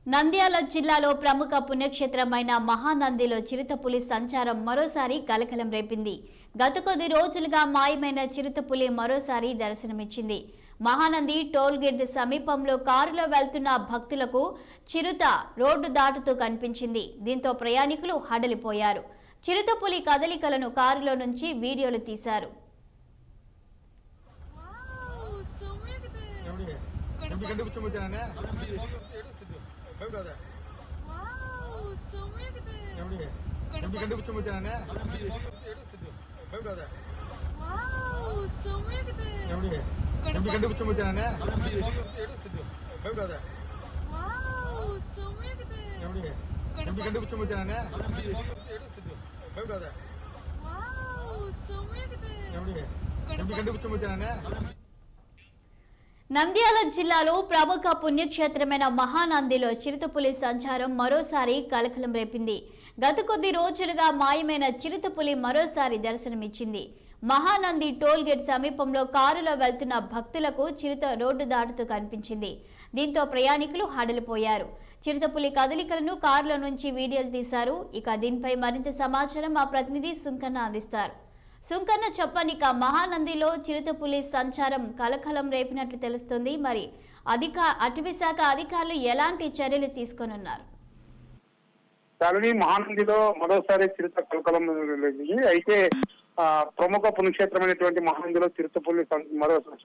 నంద్యాల జిల్లాలో ప్రముఖ పుణ్యక్షేత్రమైన మహానందిలో చిరుతపులి సంచారం మరోసారి కలకలం రేపింది. గత కొద్ది రోజులుగా మాయమైన చిరుతపులి మరోసారి దర్శనమిచ్చింది. మహానంది టోల్ గేట్ సమీపంలో కారులో వెళ్తున్న భక్తులకు చిరుత రోడ్డు దాటుతూ కనిపించింది. దీంతో ప్రయాణికులు హడలిపోయారు. చిరుతపులి కదలికలను కారులో నుంచి వీడియోలు తీశారు. నంద్యాల జిల్లాలో ప్రముఖ పుణ్యక్షేత్రమైన మహానందిలో చిరుతపులి సంచారం మరోసారి కలకలం రేపింది. గత కొద్ది రోజులుగా మాయమైన చిరుతపులి మరోసారి దర్శనమిచ్చింది. మహానంది టోల్ గేట్ సమీపంలో కారులో వెళ్తున్న భక్తులకు చిరుత రోడ్డు దాటుతూ కనిపించింది. దీంతో ప్రయాణికులు హడలిపోయారు. చిరుతపులి కదలికలను కారులో నుంచి వీడియోలు తీశారు. ఇక దీనిపై మరింత సమాచారం మా ప్రతినిధి సుంకన్న అందిస్తారు. సుంకన్న చెప్పండి, మహానందిలో చిరుతపులి సంచారం కలకలం రేపినట్లు తెలుస్తుంది. మరి అటవీశాఖ అధికారులు ఎలాంటి చర్యలు తీసుకొనున్నారు? మహానందిలో మరోసారి చిరుత కలకలం అయితే ప్రముఖ పుణ్యక్షేత్రమైనటువంటి మహానందిలో చిరుతపులి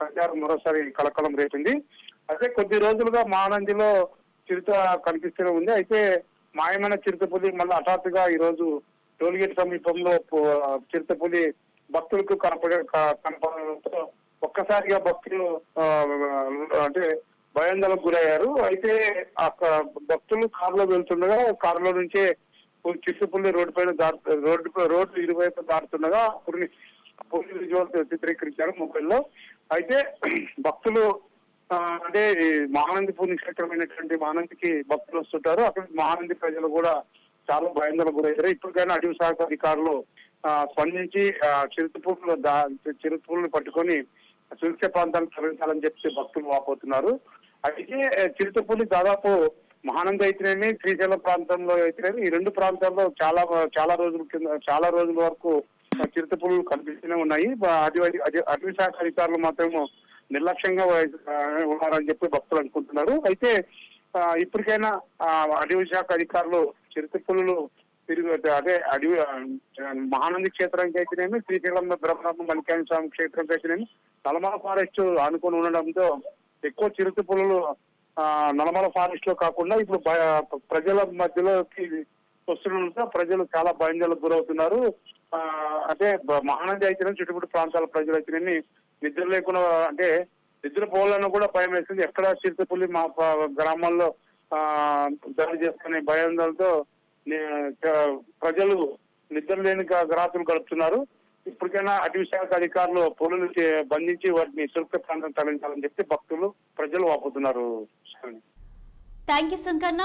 సంచారం మరోసారి కలకలం రేపింది. అయితే కొద్ది రోజులుగా మహానందిలో చిరుత కనిపిస్తూనే ఉంది. అయితే మాయమైన చిరుతపులి మళ్ళీ హఠాత్తుగా ఈ రోజు టోల్గేట్ సమీపంలో చిరుతపులి భక్తులకు కనపడడంతో ఒక్కసారిగా భక్తులు అంటే భయాందోళనకు గురయ్యారు. అయితే భక్తులు కారులో వెళ్తుండగా కారులో నుంచే చిరుతపులి రోడ్డు పైన రోడ్డు ఇరువైపు దాటుతుండగా పోలీసు విజువల్ చిత్రీకరించారు మొబైల్లో. అయితే భక్తులు అంటే మహానంది పుణ్యక్షేత్రమైనటువంటి మహానందికి భక్తులు వస్తుంటారు. అక్కడ మహానంది ప్రజలు కూడా చాలా భయాందోళనకు గురయ్యారు. ఇప్పటికైనా అటవీ శాఖ అధికారులు స్పందించి చిరుతపులను పట్టుకొని సురక్షిత ప్రాంతాలకు తరలించాలని చెప్పి భక్తులు వాపోతున్నారు. అయితే చిరుతపులి దాదాపు మహానంది అయితేనేమి శ్రీశైలం ప్రాంతంలో అయితేనేమి ఈ రెండు ప్రాంతాల్లో చాలా రోజుల వరకు చిరుతపులు కనిపిస్తూనే ఉన్నాయి. అటవీ శాఖ అధికారులు మాత్రం నిర్లక్ష్యంగా ఉన్నారని చెప్పి భక్తులు అనుకుంటున్నారు. అయితే ఇప్పటికైనా అటవీ శాఖ అధికారులు చిరుతపులు అదే అడవి మహానంది క్షేత్రానికి అయితేనేమి శ్రీశైలం బ్రహ్మ మల్లికార్జున స్వామి క్షేత్రంకి అయితేనేమి నల్లమల ఫారెస్ట్ ఆనుకొని ఉండడంతో ఎక్కువ చిరుతపులు నల్లమల ఫారెస్ట్ లో కాకుండా ఇప్పుడు ప్రజల మధ్యలోకి వస్తుండడంతో ప్రజలు చాలా భయాందోళనకు గురవుతున్నారు. అంటే మహానంది అయితేనేమి చుట్టుపక్కల ప్రాంతాల ప్రజలు అయితేనేమి నిద్ర లేకుండా అంటే నిద్ర పోవాలన్నా కూడా భయం వేస్తుంది. ఎక్కడ చిరుతపులి మా గ్రామాల్లో దాడి చేసుకునే భయాందోళనతో ప్రజలు నిద్ర లేని రాత్రులు గడుపుతున్నారు. ఇప్పటికైనా అటవీ శాఖ అధికారులు పులులను బంధించి వాటిని సురక్షిత ప్రాంతం తరలించాలని చెప్పి భక్తులు ప్రజలు వాపోతున్నారు. Thank you Sunkanna.